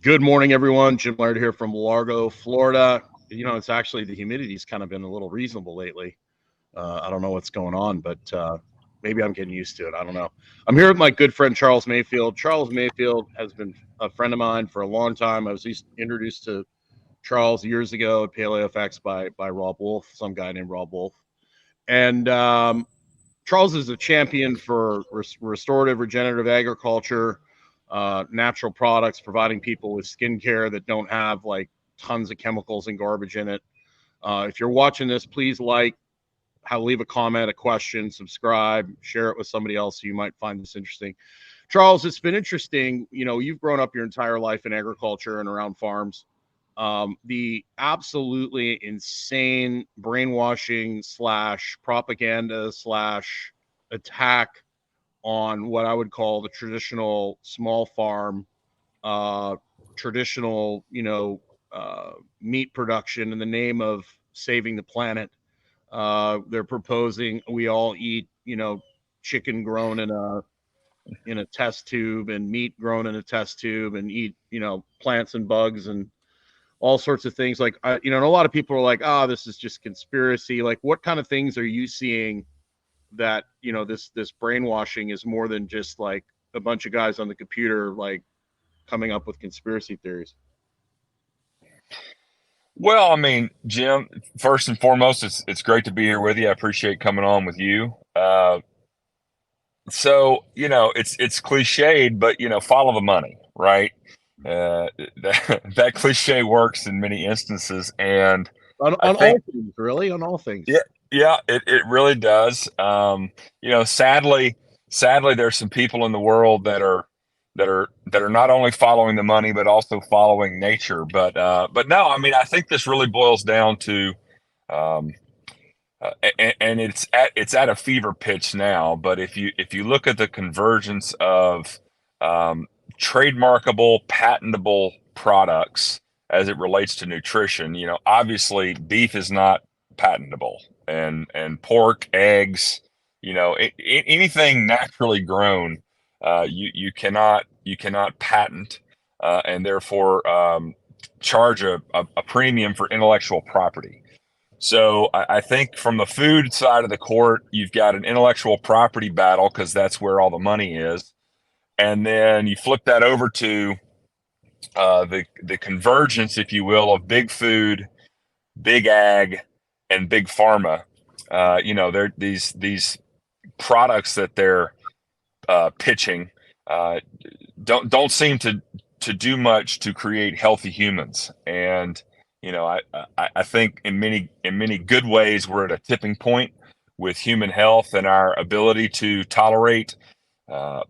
Good morning, everyone. Jim Laird here from Largo, Florida. It's actually the humidity's kind of been a little reasonable lately. I don't know what's going on, but maybe I'm getting used to it. I don't know. I'm here with my good friend Charles Mayfield. Charles Mayfield has been a friend of mine for a long time. I was introduced to Charles years ago at PaleoFX by Rob Wolf, some guy named Rob Wolf. And Charles is a champion for restorative, regenerative agriculture, natural products, providing people with skincare that don't have like tons of chemicals and garbage in it. If you're watching this, please leave a comment, a question, subscribe, share it with somebody else who you might find this interesting. Charles, it's been interesting. You've grown up your entire life in agriculture and around farms. The absolutely insane brainwashing / propaganda / attack on what I would call the traditional small farm, traditional, meat production in the name of saving the planet. They're proposing we all eat, chicken grown in a test tube and meat grown in a test tube and eat, plants and bugs and all sorts of things. Like, and a lot of people are like, this is just conspiracy. Like, what kind of things are you seeing that, this brainwashing is more than just like a bunch of guys on the computer, like coming up with conspiracy theories? Well, I mean, Jim, first and foremost, it's great to be here with you. I appreciate coming on with you. So it's cliched, but follow the money, right? That cliche works in many instances, and On I all think, things, really, on all things. yeah, it really does. Sadly, there's some people in the world that are not only following the money but also following nature. But no, I mean, I think this really boils down to, um, and it's at a fever pitch now. But if you look at the convergence of trademarkable, patentable products as it relates to nutrition, obviously beef is not patentable, and pork, eggs, anything naturally grown, you cannot patent, and therefore charge a premium for intellectual property. So I think from the food side of the court, you've got an intellectual property battle because that's where all the money is, and then you flip that over to the convergence, if you will, of big food, big ag, and big pharma. They're these products that they're pitching don't seem to do much to create healthy humans. And I think in many good ways we're at a tipping point with human health and our ability to tolerate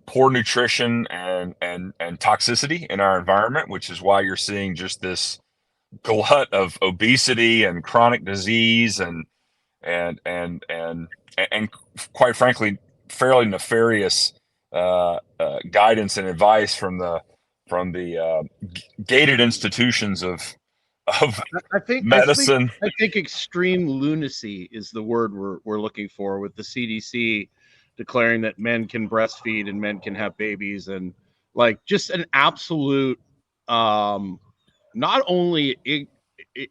poor nutrition and toxicity in our environment, which is why you're seeing just this glut of obesity and chronic disease and quite frankly, fairly nefarious guidance and advice from the gated institutions of I think medicine. I think extreme lunacy is the word we're looking for, with the CDC declaring that men can breastfeed and men can have babies, and like just an absolute not only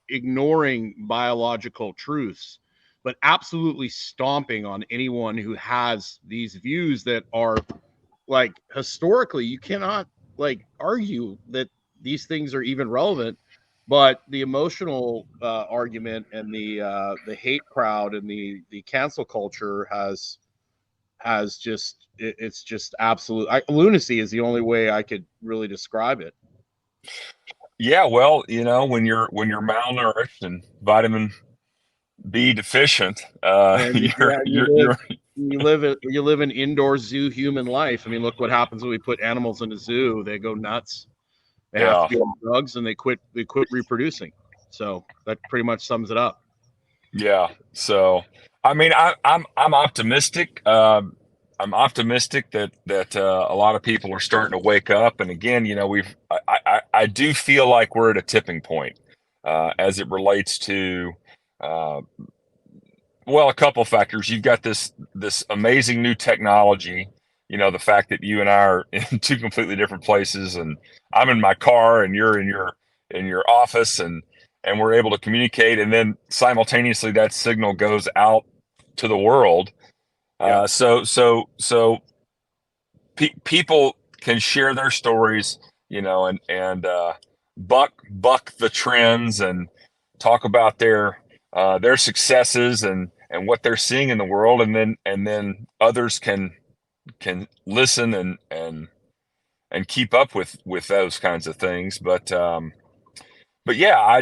ignoring biological truths, but absolutely stomping on anyone who has these views that are like historically you cannot like argue that these things are even relevant. But the emotional argument and the hate crowd and the cancel culture has just it's just absolute lunacy is the only way I could really describe it. Yeah, well, when you're malnourished and vitamin B deficient, And you're yeah, you're you live an indoor zoo human life. I mean, look what happens when we put animals in a zoo. They go nuts. They have to yeah. be on drugs and they quit reproducing. So that pretty much sums it up. Yeah. So, I mean, I'm optimistic. I'm optimistic that a lot of people are starting to wake up. And again, I do feel like we're at a tipping point as it relates to, uh, well, a couple factors. You've got this amazing new technology, the fact that you and I are in two completely different places, and I'm in my car and you're in your office, and we're able to communicate, and then simultaneously that signal goes out to the world. Yeah. So people can share their stories, and buck the trends and talk about their successes and what they're seeing in the world, and then others can listen and keep up with those kinds of things. But yeah,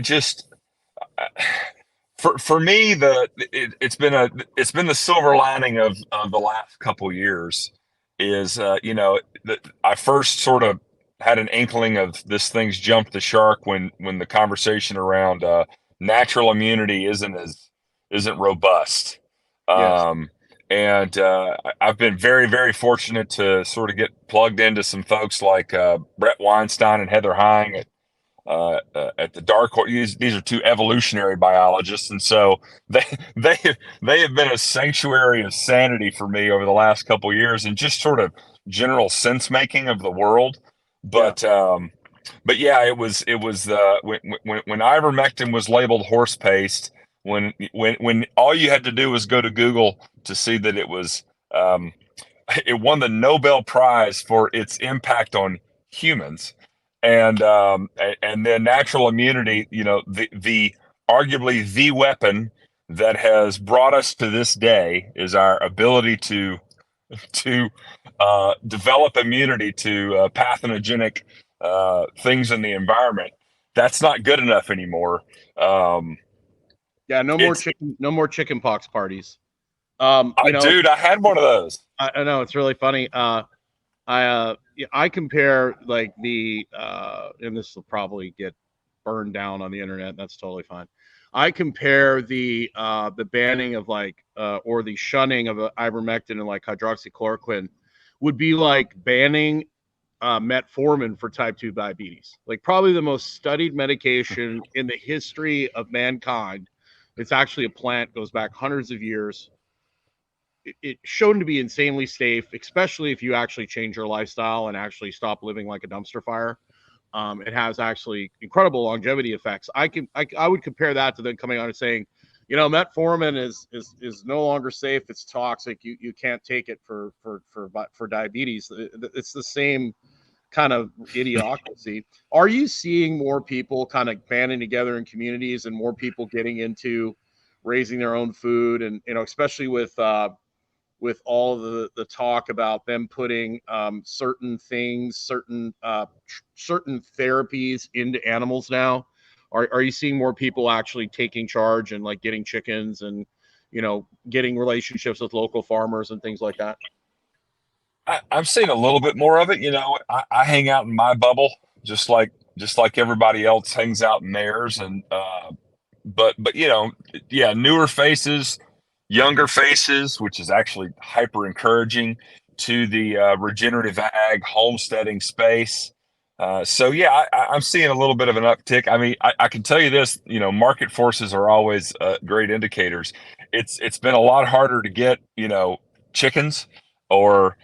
for me, it's been the silver lining of the last couple years is that I first sort of had an inkling of this thing's jumped the shark when the conversation around natural immunity isn't robust. Yes. And I've been very, very fortunate to sort of get plugged into some folks like Brett Weinstein and Heather Hine at the Dark Horse. These are two evolutionary biologists, and so they they they have been a sanctuary of sanity for me over the last couple of years, and just sort of general sense making of the world. Yeah. But yeah, when ivermectin was labeled horse paste, when all you had to do was go to Google to see that um, it won the Nobel Prize for its impact on humans, and then natural immunity, the arguably the weapon that has brought us to this day is our ability to develop immunity to pathogenic things in the environment. That's not good enough anymore. Yeah. No more It's chicken. No more chicken pox parties. Dude, I had one of those. I know it's really funny. I compare like and this will probably get burned down on the internet. That's totally fine. I compare the banning of or the shunning of ivermectin and like hydroxychloroquine would be like banning metformin for type 2 diabetes. Like probably the most studied medication in the history of mankind. It's actually a plant, goes back hundreds of years. It's shown to be insanely safe, especially if you actually change your lifestyle and actually stop living like a dumpster fire. It has actually incredible longevity effects. I would compare that to them coming on and saying, metformin is no longer safe. It's toxic. You can't take it for diabetes. It's the same kind of idiocracy. Are you seeing more people kind of banding together in communities and more people getting into raising their own food, and especially with all the talk about them putting certain things, certain therapies into animals now? Are you seeing more people actually taking charge and like getting chickens and getting relationships with local farmers and things like that? I've seen a little bit more of it. I hang out in my bubble, just like everybody else hangs out in theirs, and but yeah, newer faces, younger faces, which is actually hyper encouraging to the regenerative ag homesteading space. So yeah, I'm seeing a little bit of an uptick. I mean, I can tell you this, market forces are always great indicators. It's been a lot harder to get, chickens or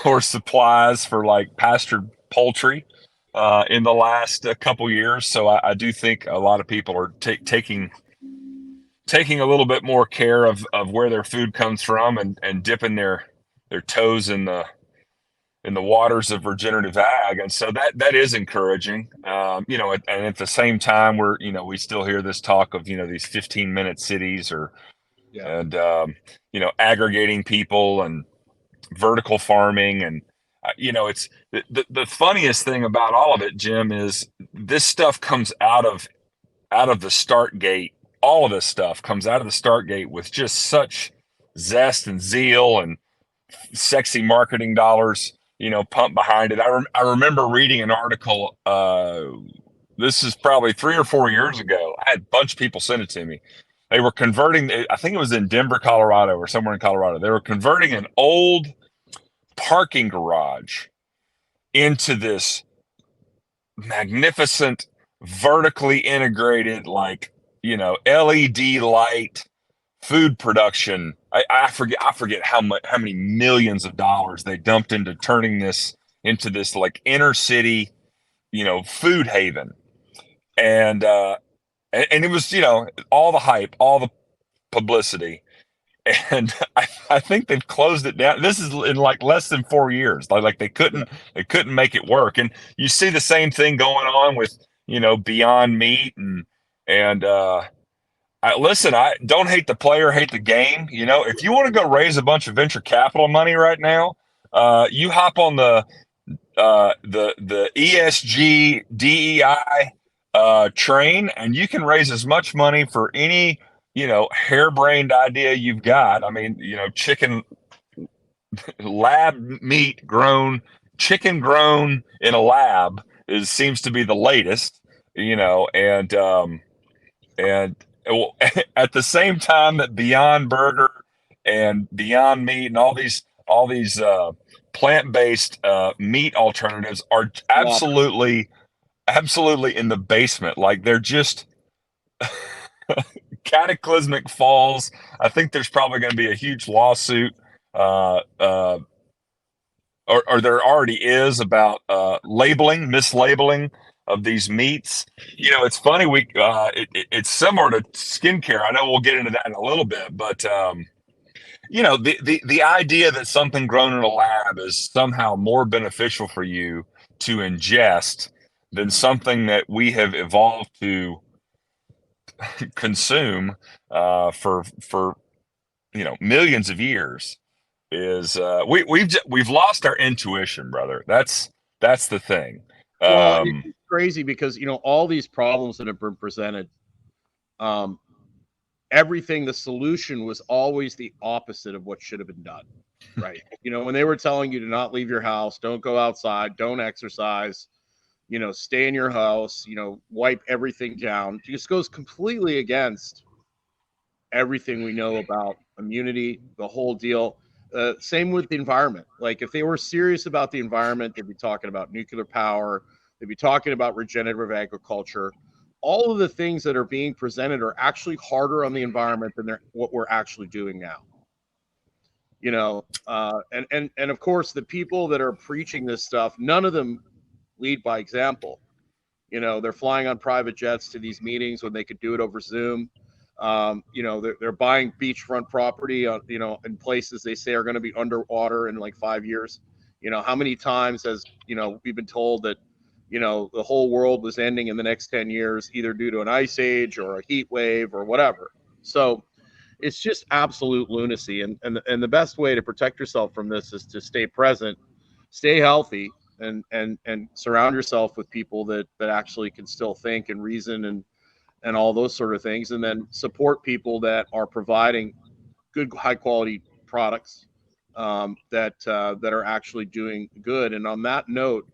or supplies for like pastured poultry in the last couple years. So I do think a lot of people are taking a little bit more care of where their food comes from, and dipping their toes in the waters of regenerative ag, and so that is encouraging. And at the same time, we still hear this talk of these 15-minute cities, Yeah. and aggregating people and vertical farming, and it's the funniest thing about all of it, Jim, is this stuff comes out of the start gate. All of this stuff comes out of the start gate with just such zest and zeal and sexy marketing dollars, pumped behind it. I remember reading an article. This is probably 3 or 4 years ago. I had a bunch of people send it to me. They were converting. I think it was in Denver, Colorado, or somewhere in Colorado. They were converting an old parking garage into this magnificent, vertically integrated, like LED light food production I forget how many millions of dollars they dumped into turning this into this like inner city, food haven. And it was, all the hype, all the publicity. And I think they've closed it down. This is in like less than 4 years. Like they couldn't make it work. And you see the same thing going on with, Beyond Meat and I don't hate the player, hate the game. If you want to go raise a bunch of venture capital money right now, you hop on the ESG DEI train, and you can raise as much money for any harebrained idea you've got. I mean, chicken lab meat grown, chicken grown in a lab seems to be the latest. And at the same time that Beyond Burger and Beyond Meat and all these plant-based meat alternatives are absolutely in the basement. Like they're just cataclysmic falls. I think there's probably going to be a huge lawsuit, or there already is, about mislabeling of these meats. It's funny. It's similar to skincare. I know we'll get into that in a little bit, but the idea that something grown in a lab is somehow more beneficial for you to ingest than something that we have evolved to consume for millions of years is we've lost our intuition, brother. That's the thing. Well, it's crazy because all these problems that have been presented, everything, the solution was always the opposite of what should have been done, right? When they were telling you to not leave your house, don't go outside, don't exercise, stay in your house, wipe everything down. It just goes completely against everything we know about immunity, the whole deal. Same with the environment. Like if they were serious about the environment, they'd be talking about nuclear power. They'd be talking about regenerative agriculture. All of the things that are being presented are actually harder on the environment than what we're actually doing now. And of course, the people that are preaching this stuff, none of them lead by example. They're flying on private jets to these meetings when they could do it over Zoom. They're buying beachfront property, in places they say are going to be underwater in like 5 years. How many times has, we've been told that, the whole world was ending in the next 10 years, either due to an ice age or a heat wave or whatever. So it's just absolute lunacy. And the best way to protect yourself from this is to stay present, stay healthy, and surround yourself with people that actually can still think and reason and all those sort of things, and then support people that are providing good, high quality products that are actually doing good. And on that note,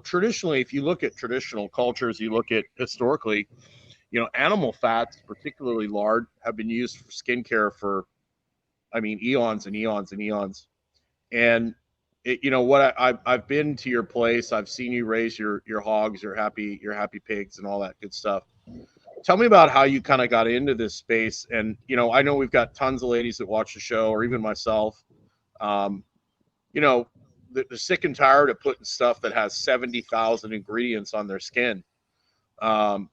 traditionally, if you look at traditional cultures, you look at historically, animal fats, particularly lard, have been used for skincare for, eons and eons and eons. And I've been to your place, I've seen you raise your hogs, your happy pigs, and all that good stuff. Tell me about how you kind of got into this space. And, I know we've got tons of ladies that watch the show, or even myself. They're sick and tired of putting stuff that has 70,000 ingredients on their skin. How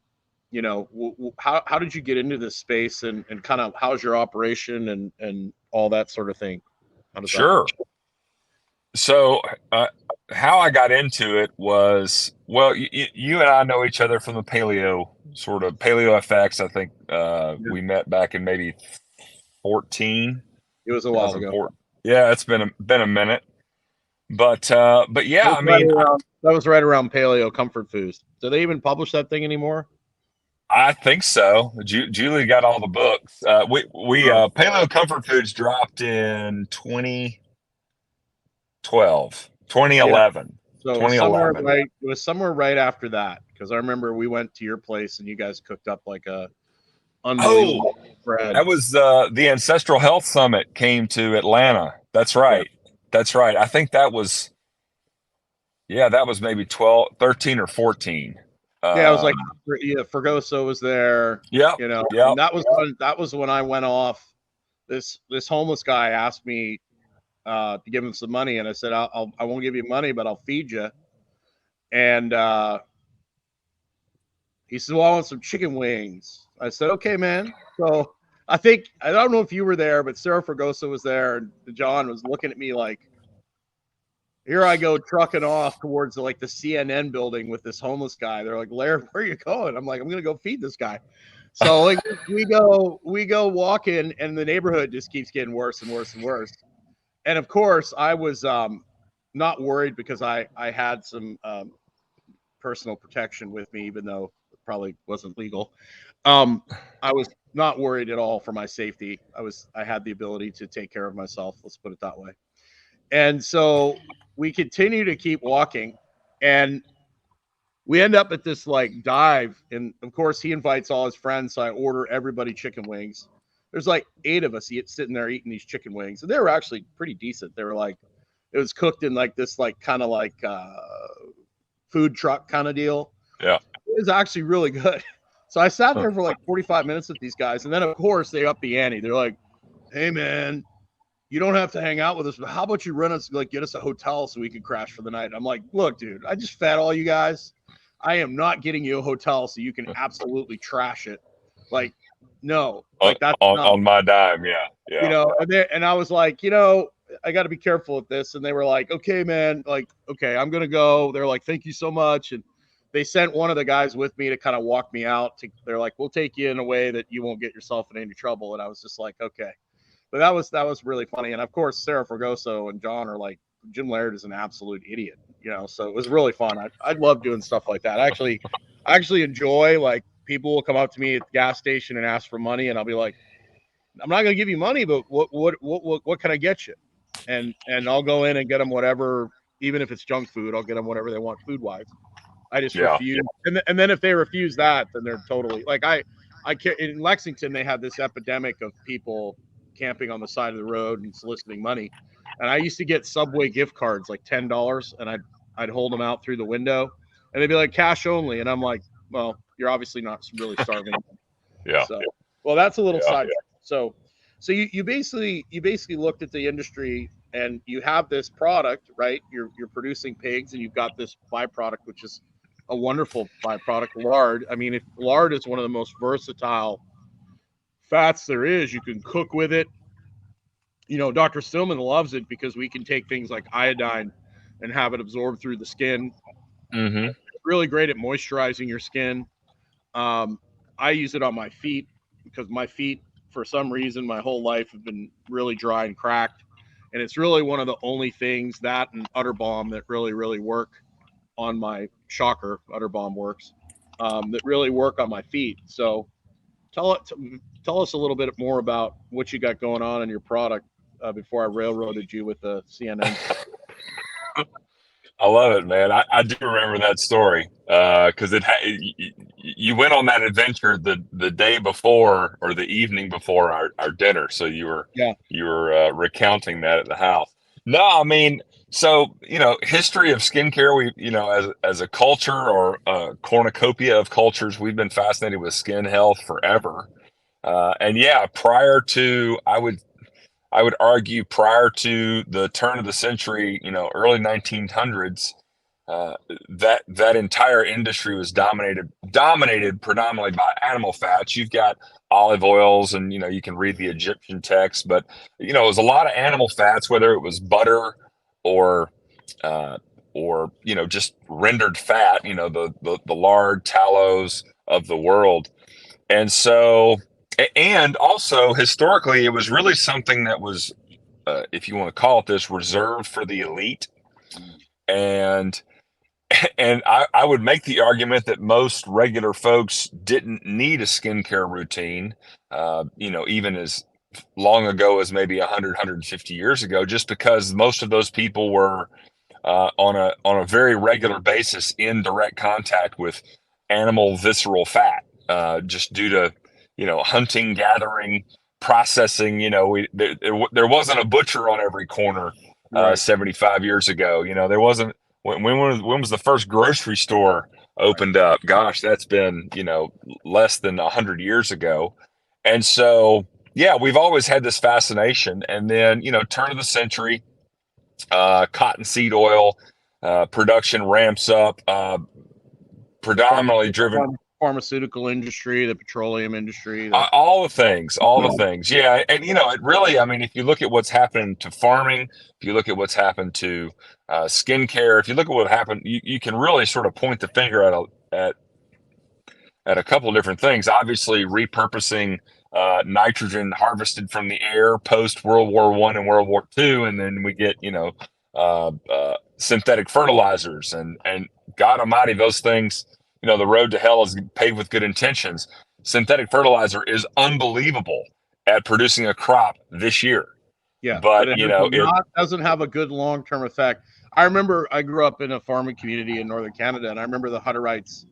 did you get into this space, and kind of how's your operation and all that sort of thing? Sure. So how I got into it was, well, you and I know each other from the Paleo FX. I think we met back in maybe 14. It was a while ago. Yeah, it's been a minute. But yeah, that was right around Paleo Comfort Foods. Do they even publish that thing anymore? I think so. Julie got all the books. Paleo Comfort Foods dropped in 2011. So 2011. It was somewhere right after that, because I remember we went to your place and you guys cooked up like a unbelievable bread. That was the Ancestral Health Summit came to Atlanta. That's right. Yeah. That's right. I think that was maybe 13 or 14. Yeah, it was like Fergoso was there. Yeah, that was when I went off this homeless guy asked me to give him some money, and I said, I won't give you money, but I'll feed you. And he said, well, I want some chicken wings. I said, okay, man. So I don't know if you were there, but Sarah Fragoso was there, and John was looking at me like, here I go trucking off towards the CNN building with this homeless guy. They're like, Laird, where are you going? I'm like, I'm gonna go feed this guy. So like we go walking, and the neighborhood just keeps getting worse and worse and worse. And of course, I was not worried because I had some personal protection with me, even though it probably wasn't legal. I was not worried at all for my safety. I had the ability to take care of myself. Let's put it that way. And so we continue to keep walking, and we end up at this like dive. And of course, he invites all his friends. So I order everybody chicken wings. There's like 8 of us sitting there eating these chicken wings, and they were actually pretty decent. They were like, it was cooked in like this, like kind of like food truck kind of deal. Yeah. It was actually really good. So I sat there for like 45 minutes with these guys. And then of course they up the ante. They're like, hey man, you don't have to hang out with us, but how about you run us, like get us a hotel so we can crash for the night? I'm like, look, dude, I just fed all you guys. I am not getting you a hotel so you can absolutely trash it. Like, no, like that's on my dime. Yeah. You know, and I was like, I got to be careful with this. And they were like, okay, man, like, okay, I'm going to go. They're like, thank you so much. And they sent one of the guys with me to kind of walk me out. They're like, we'll take you in a way that you won't get yourself in any trouble. And I was just like, okay. But that was really funny. And of course, Sarah Fragoso and John are like, Jim Laird is an absolute idiot, so it was really fun. I love doing stuff like that. I actually enjoy, like, people will come up to me at the gas station and ask for money, and I'll be like, I'm not going to give you money, but what can I get you? And I'll go in and get them whatever, even if it's junk food, I'll get them whatever they want food wise. I just refuse. And then if they refuse that, then they're totally like, I can't. In Lexington, they had this epidemic of people camping on the side of the road and soliciting money. And I used to get Subway gift cards, like $10, and I'd hold them out through the window, and they'd be like, cash only. And I'm like, well, you're obviously not really starving. Yeah. So, well, that's a little side. Yeah. So you basically looked at the industry, and you have this product, right? You're producing pigs, and you've got this byproduct, which is a wonderful byproduct, lard. I mean, if lard is one of the most versatile fats there is, you can cook with it. Dr. Stillman loves it because we can take things like iodine and have it absorb through the skin. Mm-hmm. It's really great at moisturizing your skin. I use it on my feet because my feet, for some reason, my whole life have been really dry and cracked. And it's really one of the only things, that and Utter Balm, that really, really work on my shocker. Utter Balm works, that really work on my feet. So tell us a little bit more about what you got going on in your product before I railroaded you with the CNN. I love it, man. I do remember that story because you went on that adventure the day before or the evening before our dinner. So you were recounting that at the house. No, I mean, so history of skincare. We as a culture or a cornucopia of cultures, we've been fascinated with skin health forever. And yeah, I would argue prior to the turn of the century, early 1900s, that entire industry was dominated predominantly by animal fats. You've got olive oils, and you can read the Egyptian text, but it was a lot of animal fats, whether it was butter or just rendered fat. The lard, tallows of the world, and so. And also, historically, it was really something that was, if you want to call it this, reserved for the elite. And I would make the argument that most regular folks didn't need a skincare routine, even as long ago as maybe 100, 150 years ago, just because most of those people were on a very regular basis in direct contact with animal visceral fat, just due to hunting, gathering, processing. There wasn't a butcher on every corner 75 years ago. There wasn't. When was the first grocery store opened up? Gosh, that's been less than 100 years ago. And so yeah, we've always had this fascination. And then, turn of the century, cottonseed oil production ramps up, The predominantly driven. pharmaceutical industry, the petroleum industry, All the things. Yeah. And, it really, I mean, if you look at what's happened to farming, if you look at what's happened to skincare, if you look at what happened, you can really sort of point the finger at a couple of different things. Obviously, repurposing nitrogen harvested from the air post World War I and World War II, and then we get synthetic fertilizers and God Almighty, those things. The road to hell is paved with good intentions. Synthetic fertilizer is unbelievable at producing a crop this year, yeah, but but it doesn't have a good long-term effect. I remember I grew up in a farming community in northern Canada, and I remember the Hutterites.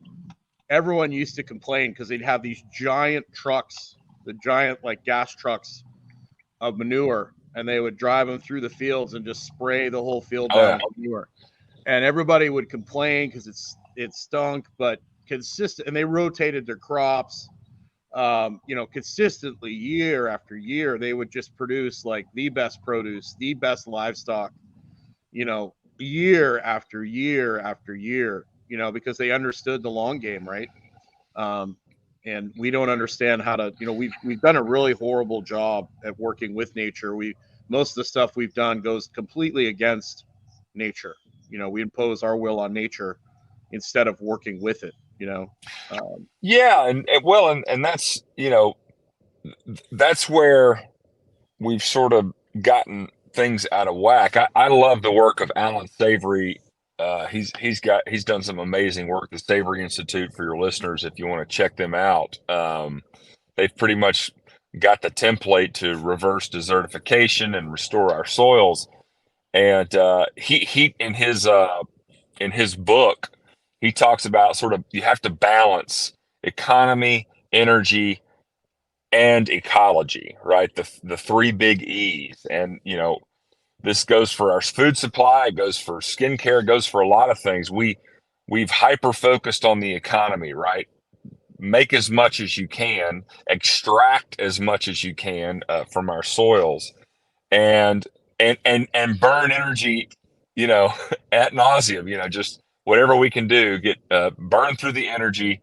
Everyone used to complain because they'd have these giant trucks, the giant like gas trucks of manure, and they would drive them through the fields and just spray the whole field down with manure. And everybody would complain because it stunk, but consistent, and they rotated their crops, consistently year after year. They would just produce like the best produce, the best livestock, year after year after year, because they understood the long game, right? And we don't understand how to, we've done a really horrible job at working with nature. Most of the stuff we've done goes completely against nature. We impose our will on nature instead of working with it. Yeah, and that's where we've sort of gotten things out of whack. I love the work of Alan Savory. He's done some amazing work. The Savory Institute, for your listeners, if you want to check them out, they've pretty much got the template to reverse desertification and restore our soils. And he in his book, he talks about sort of you have to balance economy, energy, and ecology, right? The three big E's. And this goes for our food supply, it goes for skincare, it goes for a lot of things. We've hyper focused on the economy, right? Make as much as you can, extract as much as you can from our soils, and burn energy, ad nauseum. Just whatever we can do, get burn through the energy,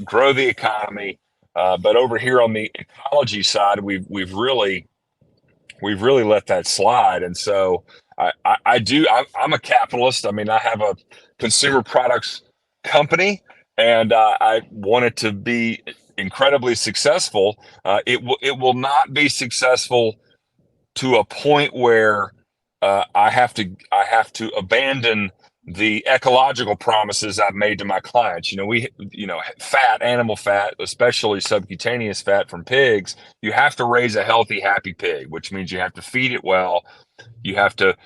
grow the economy. But over here on the ecology side, we've really let that slide. And so I'm a capitalist. I mean, I have a consumer products company, and I want it to be incredibly successful. It will not be successful to a point where I have to abandon the ecological promises I've made to my clients. Fat, animal fat, especially subcutaneous fat from pigs, you have to raise a healthy, happy pig, which means you have to feed it well. You have to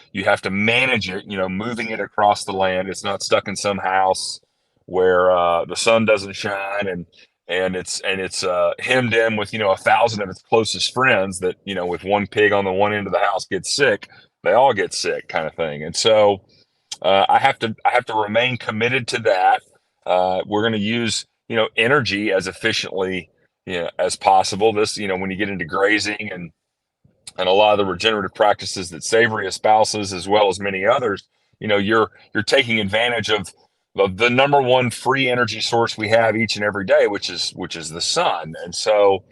manage it, moving it across the land. It's not stuck in some house where the sun doesn't shine and it's hemmed in with 1,000 of its closest friends that if one pig on the one end of the house gets sick, they all get sick, kind of thing. And so I have to remain committed to that. We're going to use energy as efficiently as possible. This when you get into grazing and a lot of the regenerative practices that Savory espouses, as well as many others, you're taking advantage of the number one free energy source we have each and every day, which is the sun. And so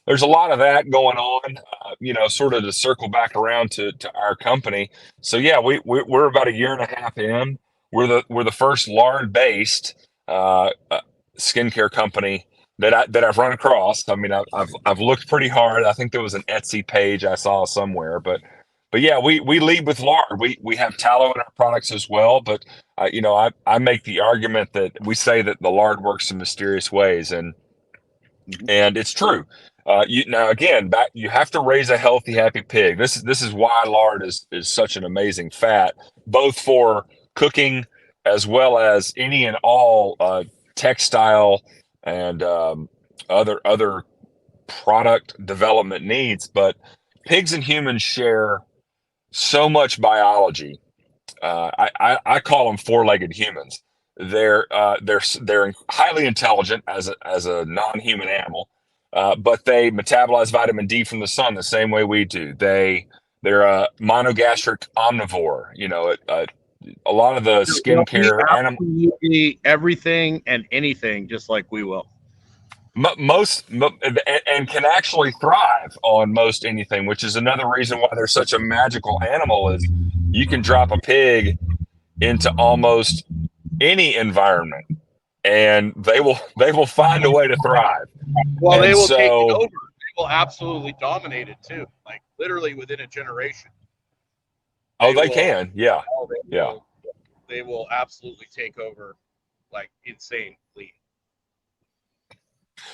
there's a lot of that going on, sort of to circle back around to our company. So yeah, we're about a year and a half in. We're the first Lard based skincare company that I've run across. I mean, I've looked pretty hard. I think there was an Etsy page I saw somewhere, but yeah, we lead with Lard. We have tallow in our products as well, but I make the argument that we say that the Lard works in mysterious ways, and it's true. Now again, you have to raise a healthy, happy pig. This is why Lard is such an amazing fat, both for cooking as well as any and all textile and other product development needs. But pigs and humans share so much biology. I call them four-legged humans. They're highly intelligent as a non-human animal. but they metabolize vitamin D from the sun the same way we do. They're a monogastric omnivore. A lot of the They'll eat skincare absolutely everything and anything, just like we will. and can actually thrive on most anything, which is another reason why they're such a magical animal. Is you can drop a pig into almost any environment, and they will find a way to thrive. Well, And they will take it so, over. They will absolutely dominate it too. Like literally within a generation. they can, yeah, yeah. They will absolutely take over like insanely.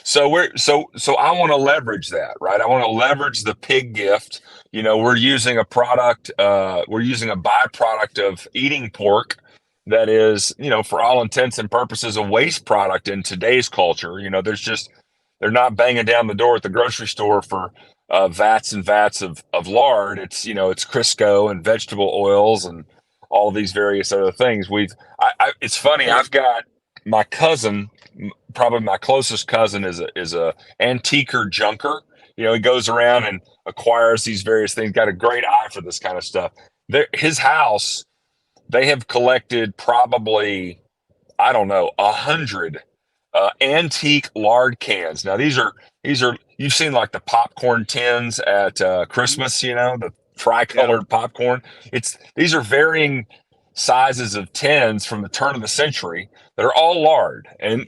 So I want to leverage that, right? I want to leverage the pig gift. We're using a product, we're using a byproduct of eating pork that is, for all intents and purposes, a waste product in today's culture. They're not banging down the door at the grocery store for vats and vats of lard. It's Crisco and vegetable oils and all these various other things. It's funny. I've got my cousin, probably my closest cousin, is a antiquer junker. He goes around and acquires these various things. Got a great eye for this kind of stuff. His house, they have collected probably, I don't know, 100 antique lard cans. Now these are you've seen like the popcorn tins at Christmas, the tricolored popcorn. These are varying sizes of tins from the turn of the century that are all lard, and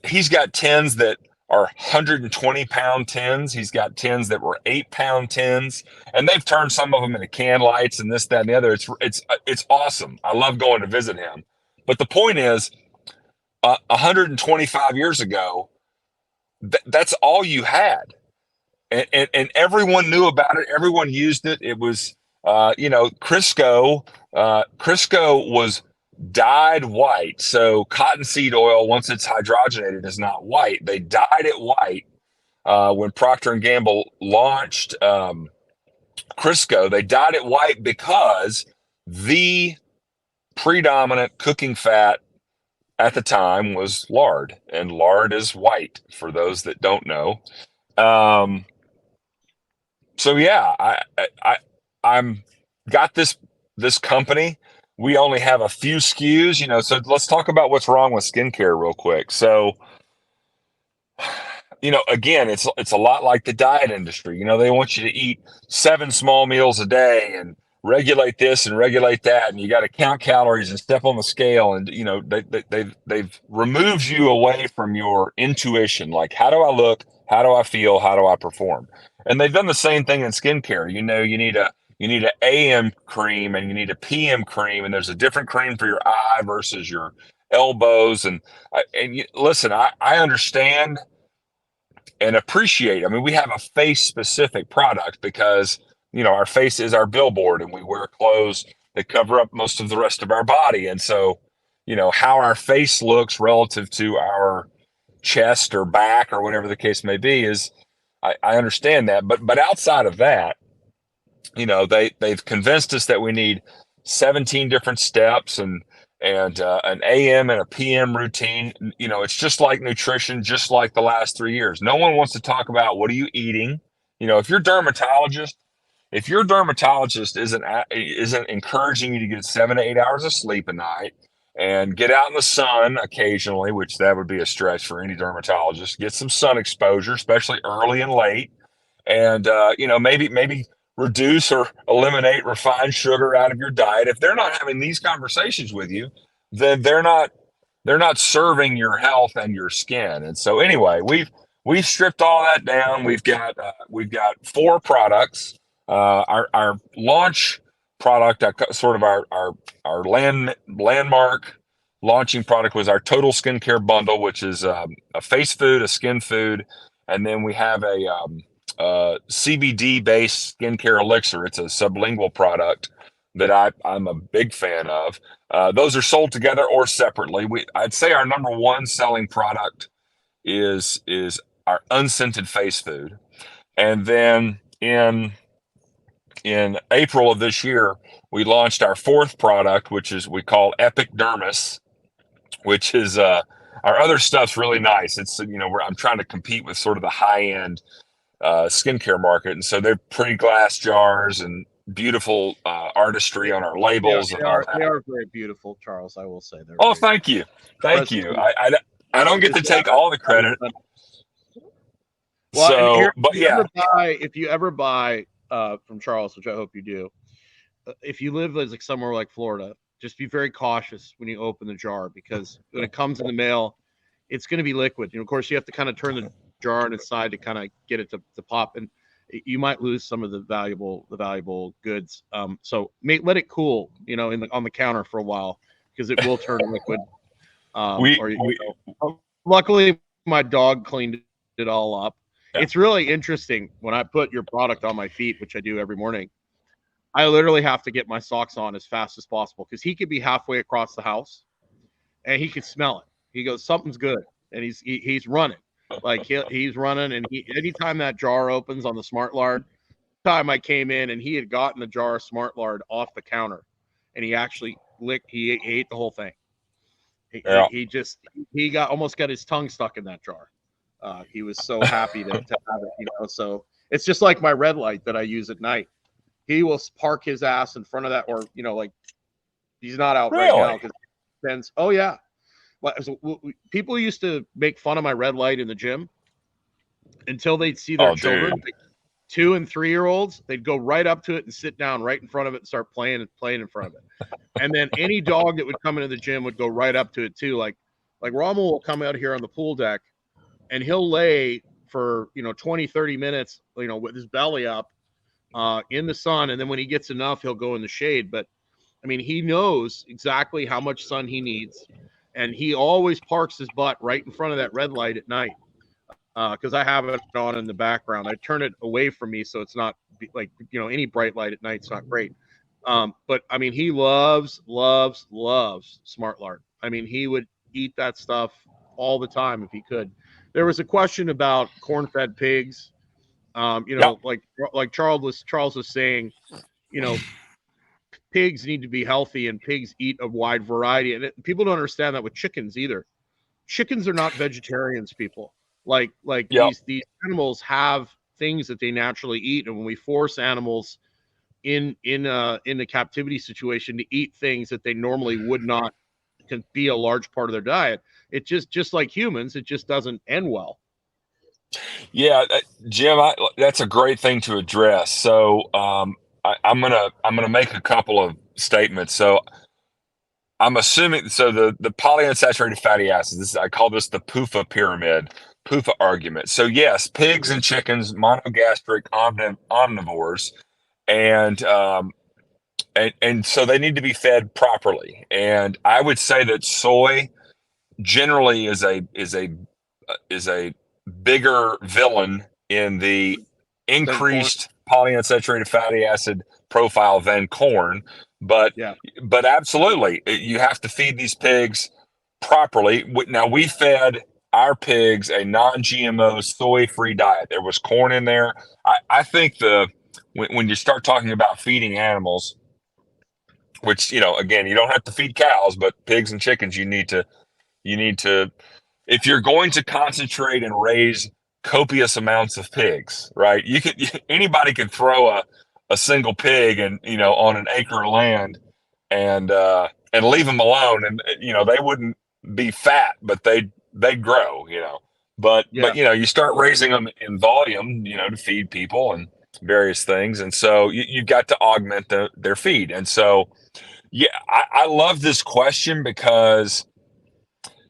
he's got tins that are 120-pound tins. He's got tins that were 8-pound tins, and they've turned some of them into can lights and this, that, and the other. It's awesome. I love going to visit him. But the point is, 125 years ago, that's all you had, and everyone knew about it. Everyone used it. It was, Crisco. Crisco was dyed white. So cottonseed oil, once it's hydrogenated, is not white. They dyed it white when Procter and Gamble launched Crisco. They dyed it white because the predominant cooking fat at the time was lard, and lard is white for those that don't know. So yeah, I'm got this company. We only have a few SKUs, so let's talk about what's wrong with skincare real quick. So, again, it's a lot like the diet industry. They want you to eat 7 small meals a day and regulate this and regulate that, and you got to count calories and step on the scale, and they've removed you away from your intuition. Like, how do I look? How do I feel? How do I perform? And they've done the same thing in skincare. You need an AM cream and you need a PM cream, and there's a different cream for your eye versus your elbows. Listen, I understand and appreciate. I mean, we have a face specific product because our face is our billboard, and we wear clothes that cover up most of the rest of our body. And so, how our face looks relative to our chest or back or whatever the case may be is, I understand that. But outside of that, they've convinced us that we need 17 different steps and an AM and a PM routine. It's just like nutrition, just like the last 3 years. No one wants to talk about what are you eating. If your dermatologist isn't encouraging you to get 7 to 8 hours of sleep a night and get out in the sun occasionally, which that would be a stretch for any dermatologist, get some sun exposure, especially early and late, and maybe reduce or eliminate refined sugar out of your diet. If they're not having these conversations with you, then they're not serving your health and your skin. And so anyway, we've stripped all that down. We've got 4 products. Our launch product, sort of our landmark launching product, was our Total Skincare Bundle, which is a face food, a skin food, and then we have a CBD based skincare elixir. It's a sublingual product that I'm a big fan of. Those are sold together or separately. I'd say our number one selling product is our unscented face food, and then in April of this year, we launched our 4th product, which is we call Epic Dermis, which is our other stuff's really nice. It's, I'm trying to compete with sort of the high end skincare market, and so they're pretty glass jars and beautiful artistry on our labels and all They that. are very beautiful, Charles. I will say they're. Oh, Very thank you, thank you. presentation. I don't get to take all the credit. Well, and here, But yeah, if you ever buy from Charles, which I hope you do, if you live like somewhere like Florida, just be very cautious when you open the jar, because when it comes in the mail, it's going to be liquid. Of course, you have to kind of turn the jar on its side to kind of get it to pop, and you might lose some of the valuable goods. So let it cool, on the counter for a while, because it will turn liquid. Luckily, my dog cleaned it all up. Yeah. It's really interesting when I put your product on my feet, which I do every morning. I literally have to get my socks on as fast as possible, because he could be halfway across the house and he could smell it. He goes, something's good, and he's running. Like he's running, and anytime that jar opens on the Smart Lard, time I came in and he had gotten the jar of Smart Lard off the counter, and he actually he ate the whole thing. He almost got his tongue stuck in that jar. He was so happy to have it, So it's just like my red light that I use at night. He will park his ass in front of that, or like he's not out right now because spends. Oh yeah, people used to make fun of my red light in the gym until they'd see their children, like 2- and 3-year-olds. They'd go right up to it and sit down right in front of it and start playing in front of it. And then any dog that would come into the gym would go right up to it too. Like Rommel will come out here on the pool deck, and he'll lay for 20, 30 minutes, with his belly up in the sun, and then when he gets enough, he'll go in the shade. But I mean, he knows exactly how much sun he needs, and he always parks his butt right in front of that red light at night, because I have it on in the background. I turn it away from me so it's not like any bright light at night's not great. But I mean, he loves Smart Lard. I mean, he would eat that stuff all the time if he could. There was a question about corn-fed pigs. Like Charles was saying, pigs need to be healthy, and pigs eat a wide variety. And people don't understand that with chickens either. Chickens are not vegetarians, people. These animals have things that they naturally eat, and when we force animals in the captivity situation to eat things that they normally would not, can be a large part of their diet, it just like humans, it just doesn't end well. Yeah, Jim, that's a great thing to address. So I'm gonna make a couple of statements. So I'm assuming, the polyunsaturated fatty acids, I call this the PUFA pyramid, PUFA argument. So yes, pigs and chickens, monogastric omnivores, and so they need to be fed properly. And I would say that soy generally is a bigger villain in the increased polyunsaturated fatty acid profile than corn. But absolutely, you have to feed these pigs properly. Now, we fed our pigs a non-GMO soy-free diet. There was corn in there. I think when you start talking about feeding animals, which, again, you don't have to feed cows, but pigs and chickens, you need to, if you're going to concentrate and raise copious amounts of pigs, right? Anybody could throw a single pig and, on an acre of land and leave them alone, and they wouldn't be fat, but they'd grow, but you start raising them in volume, to feed people and various things, and so you've got to augment their feed. And so I love this question, because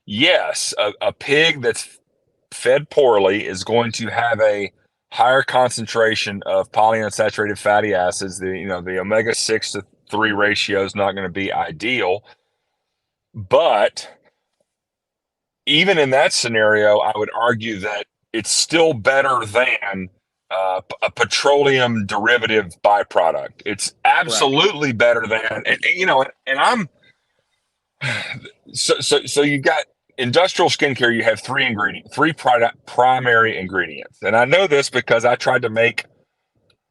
yes, a pig that's fed poorly is going to have a higher concentration of polyunsaturated fatty acids. The omega-6 to 3 ratio is not going to be ideal. But even in that scenario, I would argue that it's still better than a petroleum derivative byproduct. It's absolutely better than, and I'm so you've got industrial skincare. You have three primary ingredients, and I know this because I tried to make,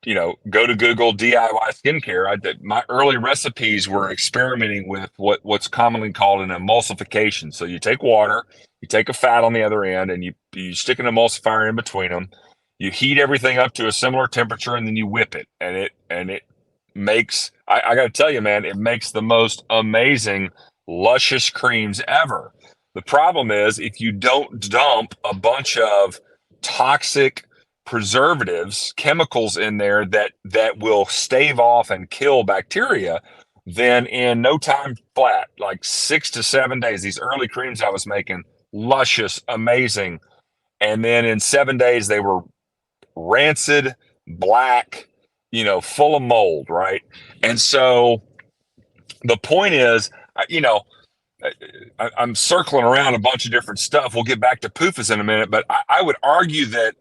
go to Google DIY skincare. My early recipes were experimenting with what's commonly called an emulsification. So you take water, You take a fat on the other end, and you stick an emulsifier in between them. You heat everything up to a similar temperature, and then you whip it, and it makes. I got to tell you, man, it makes the most amazing, luscious creams ever. The problem is if you don't dump a bunch of toxic preservatives, chemicals in there that will stave off and kill bacteria, then in no time flat, like 6 to 7 days, these early creams I was making, luscious, amazing. And then in 7 days, they were rancid, black, full of mold, right? And so the point is, I'm circling around a bunch of different stuff. We'll get back to PUFAs in a minute, but I would argue that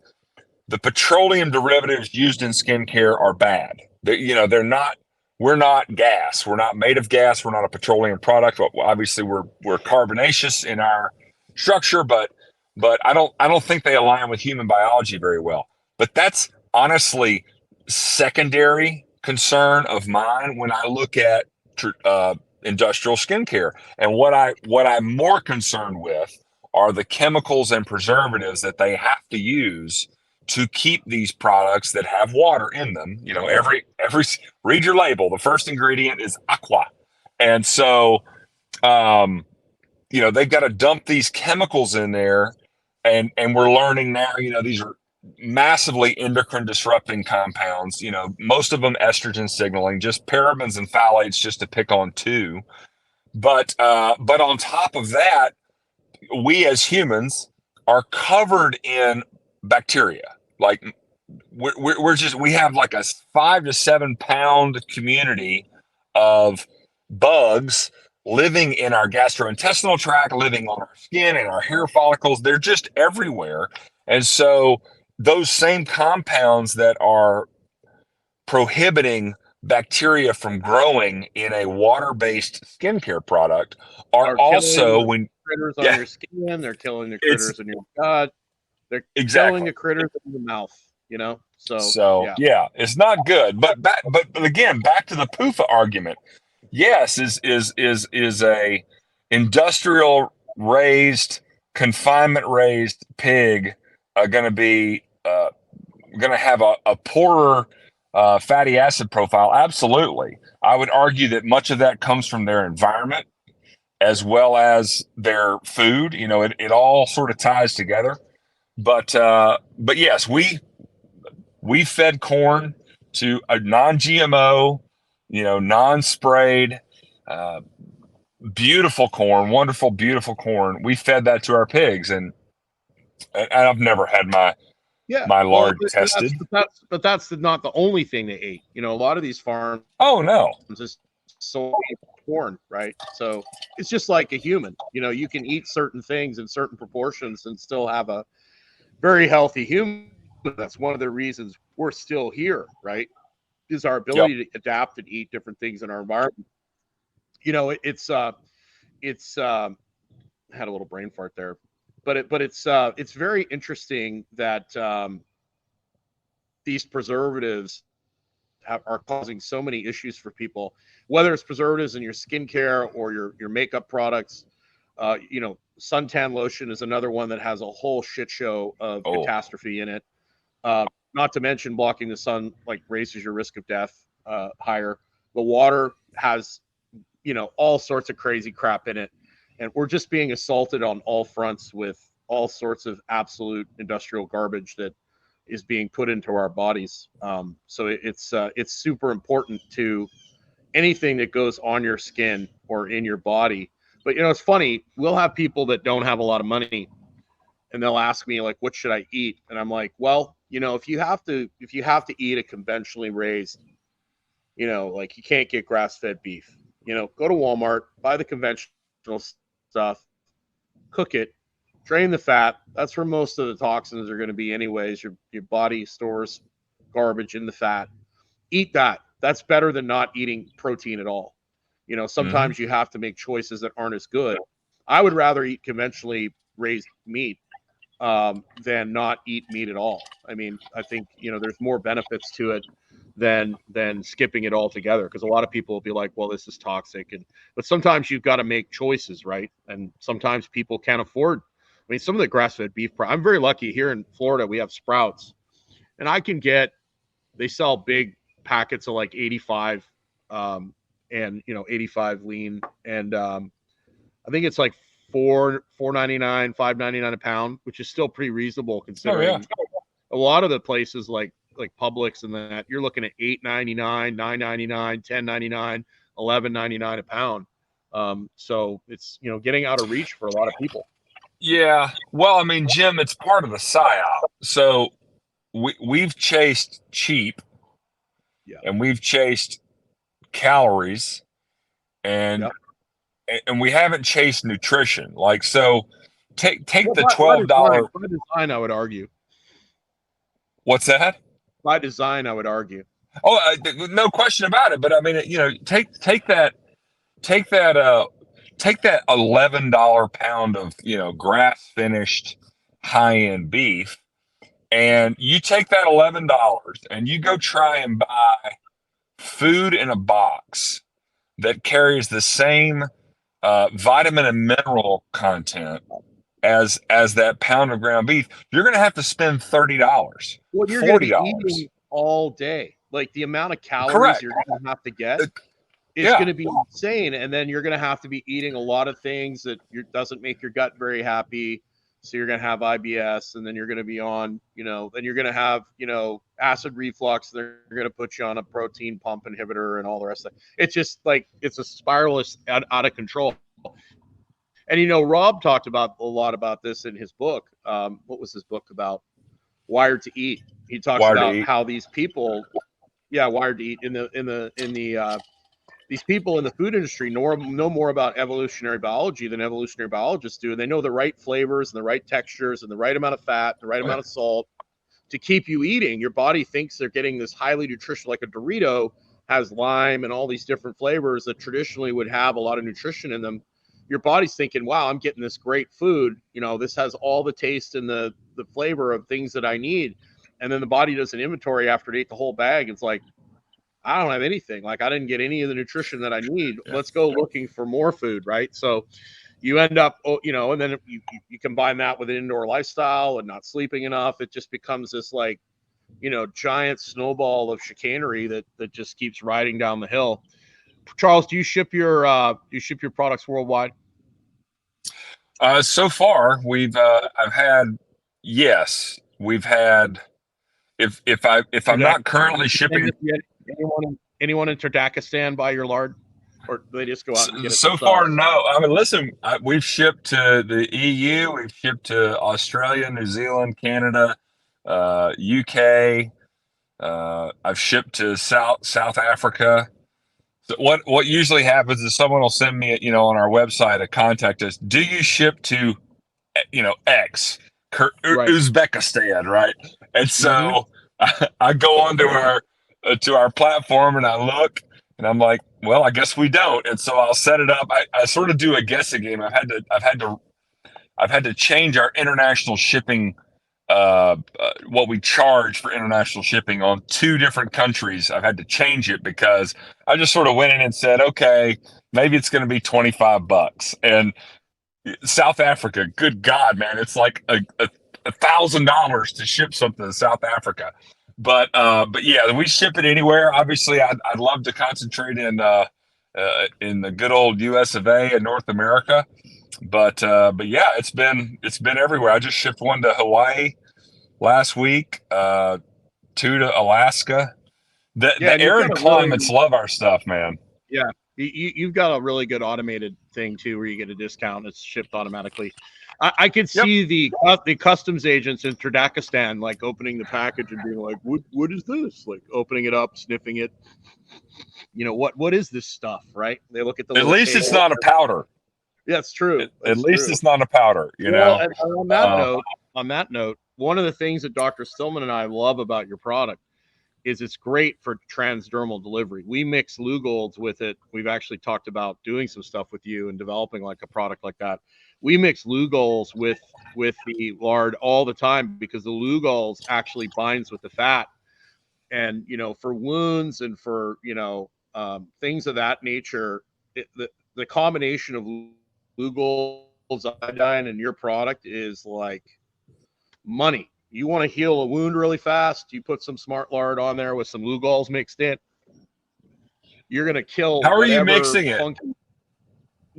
the petroleum derivatives used in skincare are bad. They're not. We're not gas. We're not made of gas. We're not a petroleum product. Obviously, we're carbonaceous in our structure, but I don't think they align with human biology very well. But that's honestly secondary concern of mine when I look at industrial skincare. And what I'm more concerned with are the chemicals and preservatives that they have to use to keep these products that have water in them. Every read your label. The first ingredient is aqua, and so they've got to dump these chemicals in there, and we're learning now. These are massively endocrine disrupting compounds. Most of them estrogen signaling, just parabens and phthalates, just to pick on two. But on top of that, we as humans are covered in bacteria. Like we have like a 5 to 7 pound community of bugs living in our gastrointestinal tract, living on our skin and our hair follicles. They're just everywhere. And so those same compounds that are prohibiting bacteria from growing in a water-based skincare product are also critters on your skin. They're killing the critters in your gut. They're killing the critters in the mouth. So yeah, it's not good. But again, back to the PUFA argument. Yes, is a industrial raised, confinement raised pig going to be going to have a poorer fatty acid profile? Absolutely. I would argue that much of that comes from their environment as well as their food. It all sort of ties together. But yes, we fed corn to a non-GMO, non-sprayed, beautiful corn, wonderful, beautiful corn. We fed that to our pigs, and I've never had my lard tested. But that's not the only thing they ate. A lot of these farms. Oh no, just soy corn, right? So it's just like a human. You can eat certain things in certain proportions and still have a very healthy human. That's one of the reasons we're still here, right? Is our ability to adapt and eat different things in our environment. It's I had a little brain fart there, but it's very interesting that these preservatives are causing so many issues for people, whether it's preservatives in your skincare or your makeup products. Suntan lotion is another one that has a whole shit show of catastrophe in it. Not to mention blocking the sun raises your risk of death higher. The water has all sorts of crazy crap in it, and we're just being assaulted on all fronts with all sorts of absolute industrial garbage that is being put into our bodies. So it's super important to anything that goes on your skin or in your body. But it's funny, we'll have people that don't have a lot of money, and they'll ask me what should I eat? And I'm like, well, if you have to eat a conventionally raised, you can't get grass-fed beef. Go to Walmart, buy the conventional stuff, cook it, drain the fat. That's where most of the toxins are going to be anyways. Your body stores garbage in the fat. Eat that. That's better than not eating protein at all. Sometimes you have to make choices that aren't as good. I would rather eat conventionally raised meat than not eat meat at all. I mean, I think, there's more benefits to it than skipping it altogether, because a lot of people will be like, well, this is toxic. But sometimes you've got to make choices, right? And sometimes people can't afford mean, some of the grass-fed beef. I'm very lucky here in Florida. We have Sprouts, and they sell big packets of like 85, and 85 lean, and I think it's like $4.99, $5.99 a pound, which is still pretty reasonable considering a lot of the places like Publix and that you're looking at $8.99, $9.99, $10.99, $11.99 a pound. So it's getting out of reach for a lot of people. Yeah. Well, I mean, Jim, it's part of the psyop. So we've chased cheap, and we've chased calories, and we haven't chased nutrition. Like, so take the $12 by design, I would argue. What's that? By design, I would argue. Oh, no question about it. But I mean, take that $11 pound of grass finished high end beef, and you take that $11 and you go try and buy food in a box that carries the same vitamin and mineral content as that pound of ground beef. You're going to have to spend $30, well, you're $40 going to be eating all day. Like the amount of calories Correct. You're going to have to get is going to be insane, and then you're going to have to be eating a lot of things that doesn't make your gut very happy. So you're going to have IBS, and then you're going to be on, then you're going to have, acid reflux. They're going to put you on a protein pump inhibitor and all the rest of it. It's just like, it's a spiral out of control. And, Rob talked a lot about this in his book. What was his book about? Wired to Eat. He talks about how these people, Wired to Eat these people in the food industry know more about evolutionary biology than evolutionary biologists do. And they know the right flavors and the right textures and the right amount of fat, the right amount of salt to keep you eating. Your body thinks they're getting this highly nutritional, like a Dorito has lime and all these different flavors that traditionally would have a lot of nutrition in them. Your body's thinking, wow, I'm getting this great food. This has all the taste and the flavor of things that I need. And then the body does an inventory after it ate the whole bag. It's like, I don't have anything. Like, I didn't get any of the nutrition that I need. Let's go looking for more food, right? So you end up, and then you combine that with an indoor lifestyle and not sleeping enough. It just becomes this like, giant snowball of chicanery that just keeps riding down the hill. Charles, do you ship your products worldwide? So far, we've if I'm not currently shipping. Anyone in Turdakistan buy your lard, or do they just go out and get it? So far, no. I mean, listen, we've shipped to the EU, we've shipped to Australia, New Zealand, Canada, UK. I've shipped to South Africa. So what usually happens is someone will send me, on our website, a contact us. Do you ship to, X, Uzbekistan, right? And so I go onto our platform and I look and I'm like, well, I guess we don't. And so I'll set it up. I sort of do a guessing game. I've had to change our international shipping, what we charge for international shipping on 2 different countries. I've had to change it because I just sort of went in and said, okay, maybe it's going to be $25. And South Africa, good God, man, it's like $1,000 to ship something to South Africa. But yeah, we ship it anywhere. Obviously, I'd love to concentrate in the good old US of A and North America. But yeah, it's been everywhere. I just shipped one to Hawaii last week, 2 to Alaska. The arid climates love our stuff, man. Yeah, you've got a really good automated thing too, where you get a discount. It's shipped automatically. I could see the customs agents in Turdakistan like opening the package and being like, "What is this?" Like opening it up, sniffing it. What is this stuff, right? They look at the. At least it's not a powder. That's true. At least it's not a powder. You know. And on that note, one of the things that Dr. Stillman and I love about your product is it's great for transdermal delivery. We mix Lugolds with it. We've actually talked about doing some stuff with you and developing like a product like that. We mix Lugolds with the lard all the time because the Lugolds actually binds with the fat. And, for wounds and for, things of that nature, the combination of Lugol iodine in your product is like money. You want to heal a wound really fast, you put some Smart Lard on there with some Lugols mixed in. You're gonna kill How are you whatever mixing it? funky.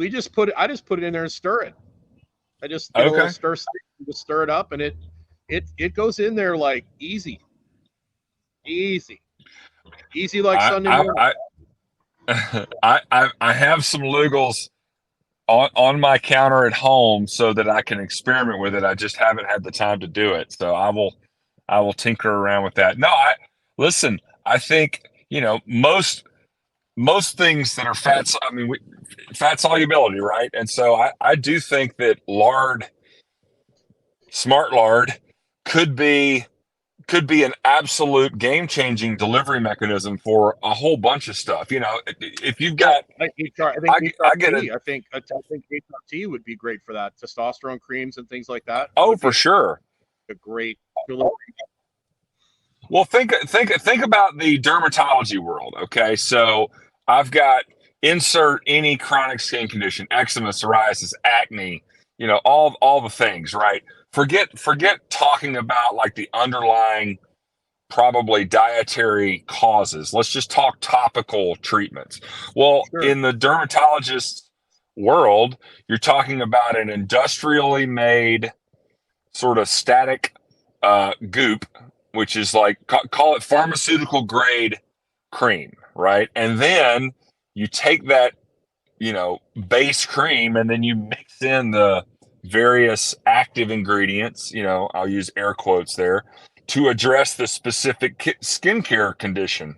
I just put it in there and stir it. I just get a little Okay. stir stick, just stir it up, and it goes in there like easy like Sunday morning. I have some Lugals on my counter at home so that I can experiment with it. I just haven't had the time to do it. So I will tinker around with that. No, listen, I think, most things that are fats, I mean, fat solubility, right? And so I do think that Smart Lard could be an absolute game-changing delivery mechanism for a whole bunch of stuff. If you've got, I think HRT would be great for that. Testosterone creams and things like that. Oh, for sure, a great delivery. Well, think about the dermatology world. Okay, so I've got insert any chronic skin condition, eczema, psoriasis, acne, all the things, right? Forget talking about like the underlying probably dietary causes. Let's just talk topical treatments. Well, Sure. In the dermatologist world, you're talking about an industrially made sort of static goop, which is like, call it pharmaceutical grade cream, right? And then you take that, base cream, and then you mix in the various active ingredients, I'll use air quotes there, to address the specific skincare condition.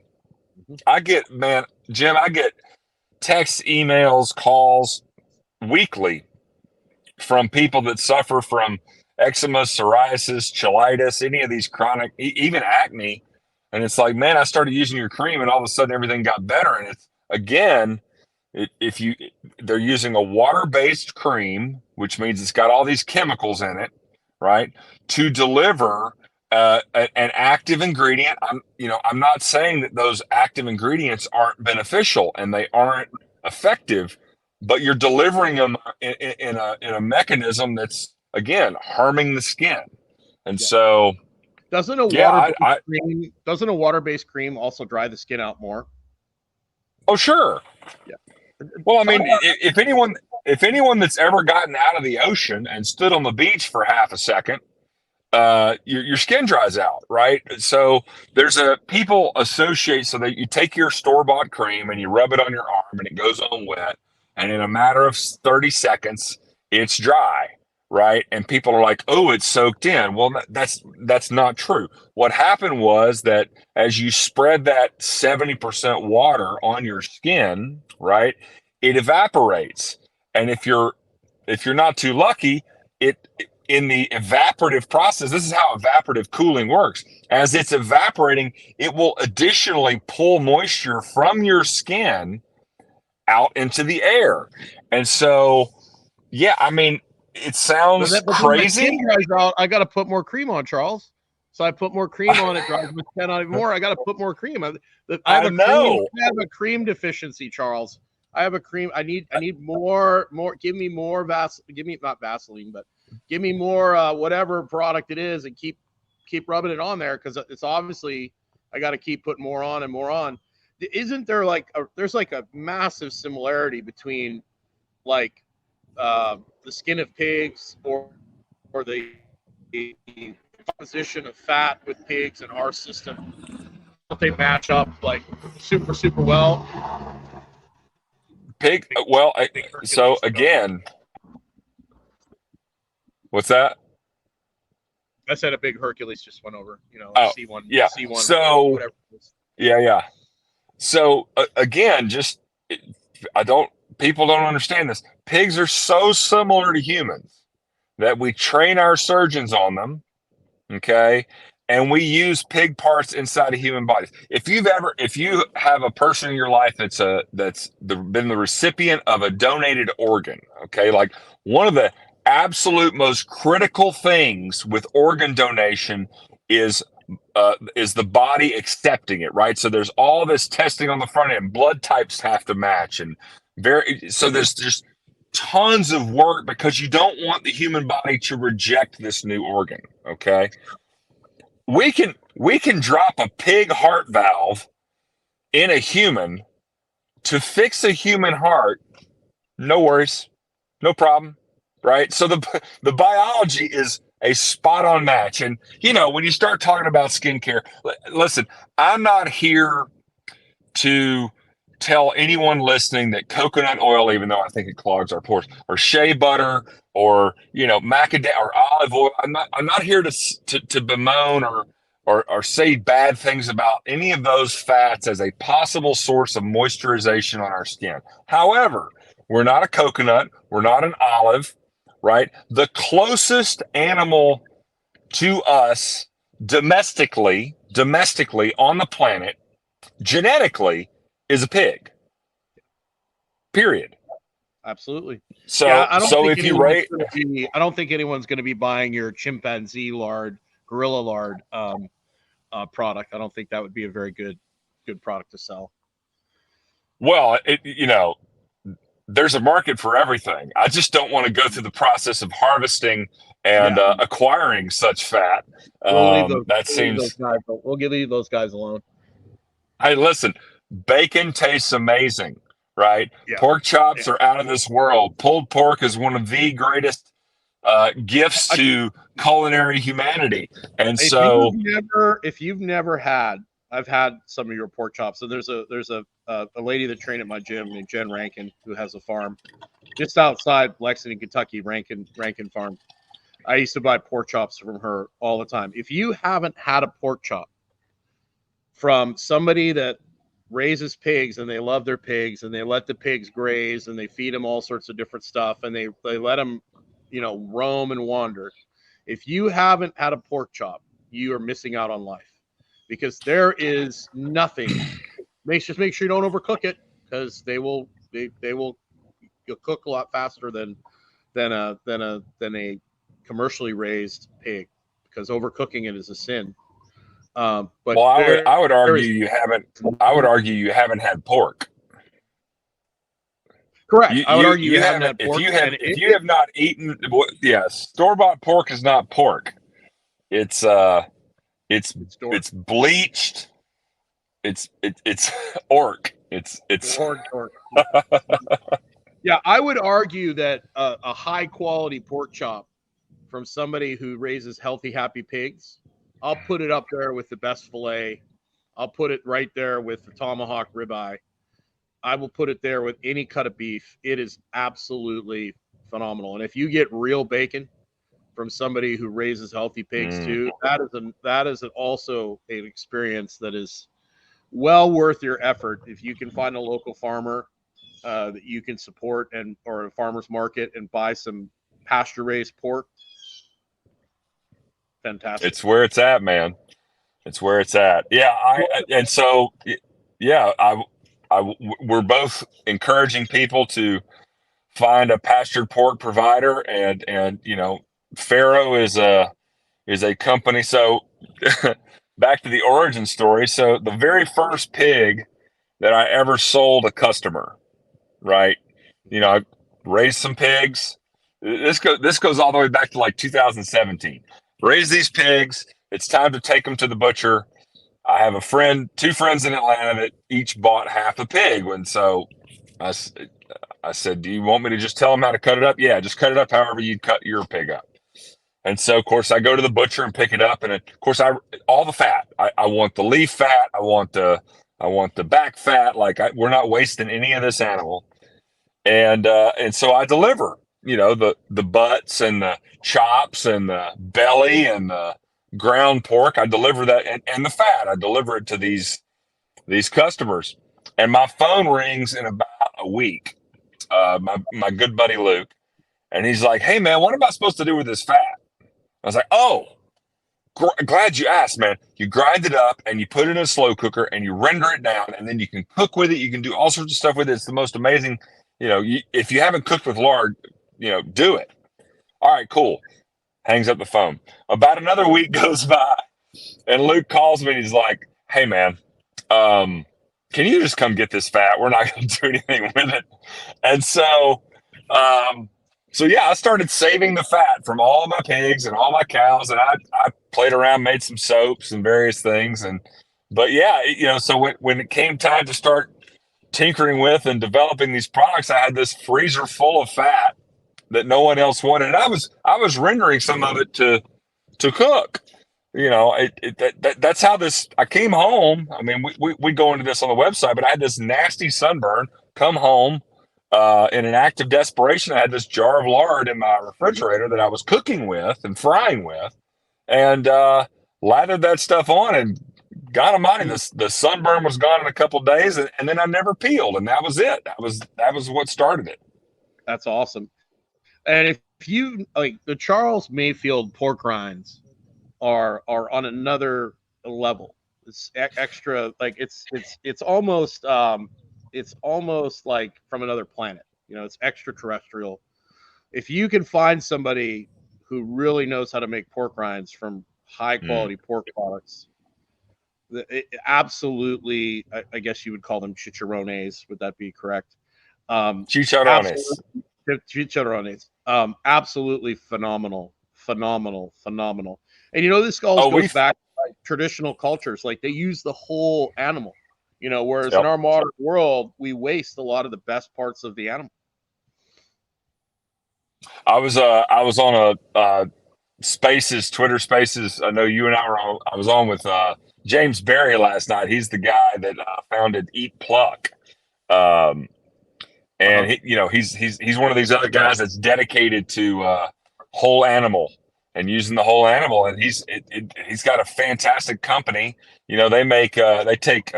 Jim, I get texts, emails, calls weekly from people that suffer from eczema, psoriasis, cheilitis, any of these chronic, even acne. And it's like, man, I started using your cream and all of a sudden everything got better. And it's, again, they're using a water-based cream, which means it's got all these chemicals in it, right, to deliver an active ingredient. I'm not saying that those active ingredients aren't beneficial and they aren't effective, but you're delivering them in a mechanism that's, again, harming the skin. And so doesn't a water-based cream also dry the skin out more? Oh, sure. Yeah. Well, I mean, if anyone that's ever gotten out of the ocean and stood on the beach for half a second, your skin dries out, right? So people associate, so that you take your store-bought cream and you rub it on your arm and it goes on wet, and in a matter of 30 seconds, it's dry, right? And people are like, oh, it's soaked in. Well, that's not true. What happened was that as you spread that 70% water on your skin, right, it evaporates. And if you're not too lucky, in the evaporative process, this is how evaporative cooling works. As it's evaporating, it will additionally pull moisture from your skin out into the air. And so, yeah, I mean, it sounds crazy. I got to put more cream on, Charles. So I put more cream on, it dries my skin out even more. I got to put more cream. I have a cream deficiency, Charles. I have a cream. I need more. Give me more Give me not Vaseline, but give me more whatever product it is, and keep rubbing it on there, because it's obviously I got to keep putting more on and more on. Isn't there there's like a massive similarity between like the skin of pigs or the composition of fat with pigs in our system? They match up like super well. So again, what's that? I said a big Hercules just went over, C1. Yeah. C1. So, whatever it is. Yeah. So again, people don't understand this. Pigs are so similar to humans that we train our surgeons on them. Okay. And we use pig parts inside of human bodies. If you have a person in your life that's been the recipient of a donated organ, okay, like one of the absolute most critical things with organ donation is the body accepting it, right? So there's all this testing on the front end. Blood types have to match, and there's just tons of work because you don't want the human body to reject this new organ. Okay. We can drop a pig heart valve in a human to fix a human heart. No worries. No problem. Right. So the biology is a spot on match. And, when you start talking about skincare, listen, I'm not here to tell anyone listening that coconut oil, even though I think it clogs our pores, or shea butter, or macadamia or olive oil. I'm not here to bemoan or say bad things about any of those fats as a possible source of moisturization on our skin. However, we're not a coconut, we're not an olive, right? The closest animal to us domestically on the planet, genetically, is a pig. Period. Absolutely. So, yeah, I don't think anyone's going to be buying your chimpanzee lard, gorilla lard product. I don't think that would be a very good product to sell. Well, there's a market for everything. I just don't want to go through the process of harvesting and acquiring such fat. We'll leave those guys alone. Hey, listen, bacon tastes amazing, right? Yeah. Pork chops are out of this world. Pulled pork is one of the greatest gifts to culinary humanity. And if you've never had, I've had some of your pork chops. So there's a lady that trained at my gym named Jen Rankin, who has a farm just outside Lexington, Kentucky, Rankin Farm. I used to buy pork chops from her all the time. If you haven't had a pork chop from somebody that raises pigs and they love their pigs and they let the pigs graze and they feed them all sorts of different stuff and they let them, roam and wander. If you haven't had a pork chop, you are missing out on life, because there is nothing. Just make sure you don't overcook it, because they will you'll cook a lot faster than a commercially raised pig, because overcooking it is a sin. But I would argue you haven't had pork. Correct. I would argue you haven't had pork. If you have not eaten, store-bought pork is not pork. It's bleached. It's orc. It's orc. Yeah, I would argue that a high quality pork chop from somebody who raises healthy, happy pigs, I'll put it up there with the best filet. I'll put it right there with the tomahawk ribeye. I will put it there with any cut of beef. It is absolutely phenomenal. And if you get real bacon from somebody who raises healthy pigs too, that is also an experience that is well worth your effort. If you can find a local farmer that you can support, or a farmer's market, and buy some pasture raised pork, fantastic. It's where it's at, man. It's where it's at. Yeah. We're both encouraging people to find a pastured pork provider, and Farrow is a company. So back to the origin story. So the very first pig that I ever sold a customer, right? I raised some pigs. This goes all the way back to like 2017. Raise these pigs. It's time to take them to the butcher. I have two friends in Atlanta that each bought half a pig. And so I said, do you want me to just tell them how to cut it up? Yeah, just cut it up however you cut your pig up. And so, of course, I go to the butcher and pick it up. And of course, all the fat. I want the leaf fat. I want the back fat. We're not wasting any of this animal. And so I deliver, the butts and the chops and the belly and the ground pork. I deliver that, and the fat. I deliver it to these customers. And my phone rings in about a week. My good buddy Luke, and he's like, "Hey man, what am I supposed to do with this fat?" I was like, "Oh, glad you asked, man. You grind it up and you put it in a slow cooker and you render it down, and then you can cook with it. You can do all sorts of stuff with it. It's the most amazing. If you haven't cooked with lard, do it." All right, cool. Hangs up the phone. About another week goes by, and Luke calls me and he's like, "Hey man, can you just come get this fat? We're not going to do anything with it." And so So yeah, I started saving the fat from all of my pigs and all my cows, and I played around, made some soaps and various things, but yeah, so when it came time to start tinkering with and developing these products, I had this freezer full of fat that no one else wanted, and I was rendering some of it to cook. That's how this. I came home. I mean, we go into this on the website, but I had this nasty sunburn. Come home in an act of desperation. I had this jar of lard in my refrigerator that I was cooking with and frying with, and lathered that stuff on. And God Almighty, the sunburn was gone in a couple of days, and then I never peeled, and that was it. That was what started it. That's awesome. And if you like the Charles Mayfield pork rinds are on another level. It's extra, like it's almost like from another planet. It's extraterrestrial. If you can find somebody who really knows how to make pork rinds from high quality pork products, absolutely, I guess you would call them chicharrones. Would that be correct? Chicharrones. Chicharrones. Absolutely phenomenal. And this all goes back to like traditional cultures. Like they use the whole animal, whereas in our modern world, we waste a lot of the best parts of the animal. I was on a Twitter Spaces. I know you and I were on. I was on with James Berry last night. He's the guy that founded Eat Pluck. And he's one of these other guys that's dedicated to whole animal and using the whole animal. And he's got a fantastic company. They take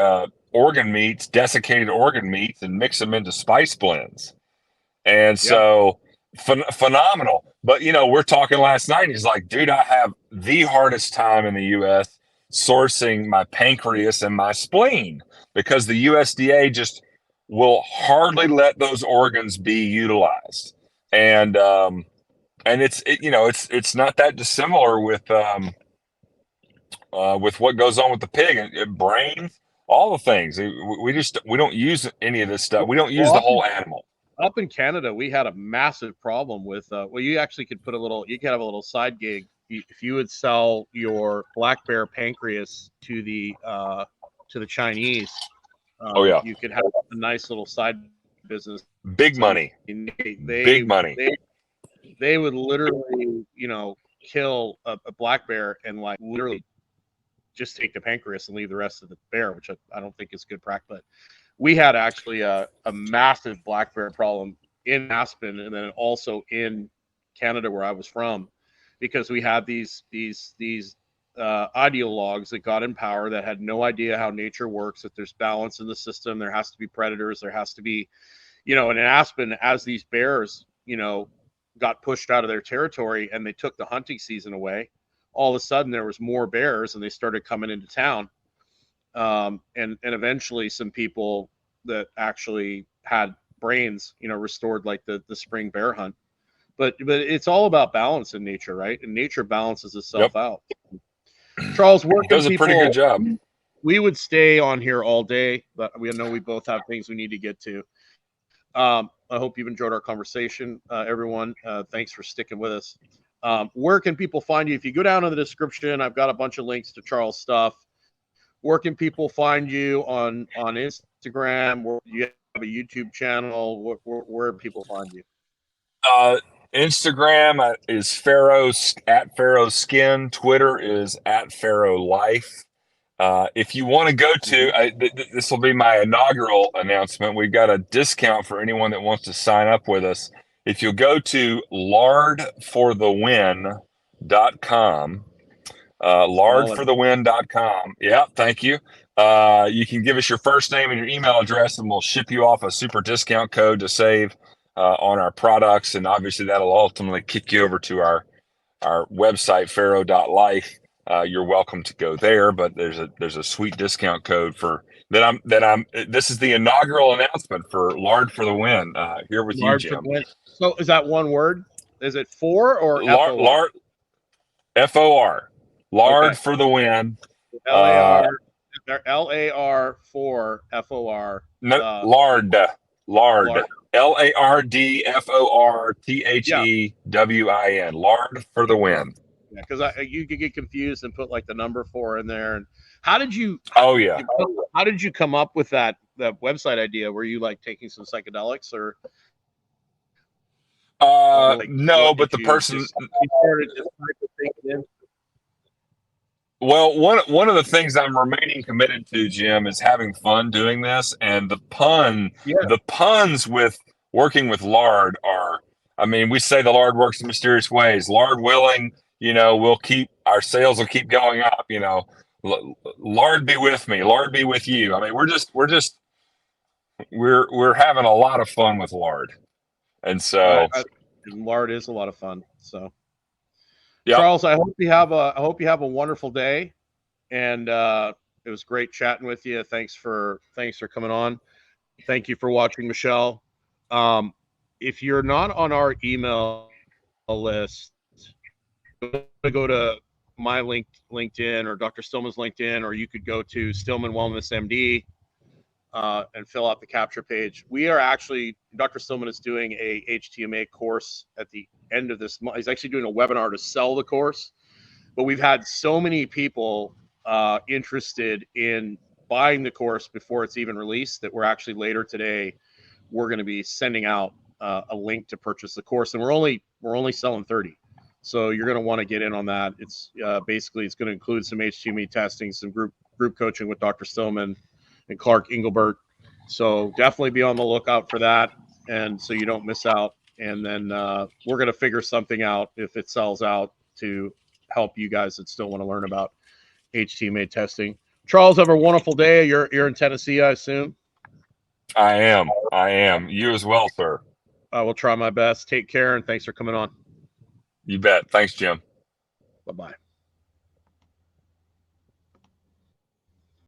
organ meats, desiccated organ meats, and mix them into spice blends. And so phenomenal. But we're talking last night. He's like, dude, I have the hardest time in the U.S. sourcing my pancreas and my spleen because the USDA just will hardly let those organs be utilized, and it's not that dissimilar with what goes on with the pig and brains, all the things. We don't use any of this stuff. We don't use the whole animal. Up in Canada, we had a massive problem with. You actually could put you could have a little side gig if you would sell your black bear pancreas to the Chinese. You could have a nice little side business. Big money. Big money. They would literally, kill a black bear and like literally just take the pancreas and leave the rest of the bear, which I don't think is good practice. But we had actually a massive black bear problem in Aspen and then also in Canada where I was from, because we had these ideologues that got in power that had no idea how nature works, that there's balance in the system, there has to be predators, there has to be, and in Aspen, as these bears, got pushed out of their territory and they took the hunting season away, all of a sudden there was more bears and they started coming into town. And eventually some people that actually had brains, restored like the spring bear hunt. But it's all about balance in nature, right? And nature balances itself out. Charles, does a pretty good job. We would stay on here all day, but we know we both have things we need to get to. I hope you've enjoyed our conversation, everyone. Thanks for sticking with us. Where can people find you? If you go down in the description, I've got a bunch of links to Charles' stuff. Where can people find you on Instagram? Where you have a YouTube channel? Where people find you? Instagram is Pharaoh's at Pharaoh's Skin. Twitter is at Pharaoh Life. If you want to go to, this will be my inaugural announcement. We've got a discount for anyone that wants to sign up with us. If you'll go to lardforthewin.com, lardforthewin.com. Yeah, thank you. You can give us your first name and your email address, and we'll ship you off a super discount code to save on our products. And obviously that'll ultimately kick you over to our website, pharaoh.life. You're welcome to go there, but there's a sweet discount code this is the inaugural announcement for Lard for the Win here with Lard you, Jim. So is that one word? Is it for or Lard? F-O-R. Lard for the Win. L-A-R for F-O-R. No, Lard. LARDFORTHEWIN. Lard for the win. Yeah, because you could get confused and put like the number 4 in there. And how did you? Oh yeah. How did you come up with that website idea? Were you like taking some psychedelics or? No, but the person. You started just thinking in? Well, one of the things I'm remaining committed to, Jim, is having fun doing this, and the puns with working with Lard are. I mean, we say the Lard works in mysterious ways. Lard willing, our sales will keep going up. Lard be with me, Lard be with you. I mean, we're having a lot of fun with Lard, and so Lard is a lot of fun. So. Yep. Charles, I hope you have a wonderful day, and it was great chatting with you. Thanks for coming on. Thank you for watching, Michelle. If you're not on our email list, go to my LinkedIn or Dr. Stillman's LinkedIn, or you could go to Stillman Wellness MD and fill out the capture page. We are actually, Dr. Stillman is doing a HTMA course at the end of this month. He's actually doing a webinar to sell the course, but we've had so many people interested in buying the course before it's even released that we're actually later today, we're going to be sending out a link to purchase the course. And we're only selling 30. So you're going to want to get in on that. It's basically, it's going to include some HTMA testing, some group coaching with Dr. Stillman and Clark Engelbert. So definitely be on the lookout for that, and so you don't miss out. And then we're going to figure something out if it sells out to help you guys that still want to learn about HTMA testing. Charles, have a wonderful day. You're in Tennessee, I assume. I am. You as well, sir. I will try my best. Take care, and thanks for coming on. You bet. Thanks, Jim. Bye-bye.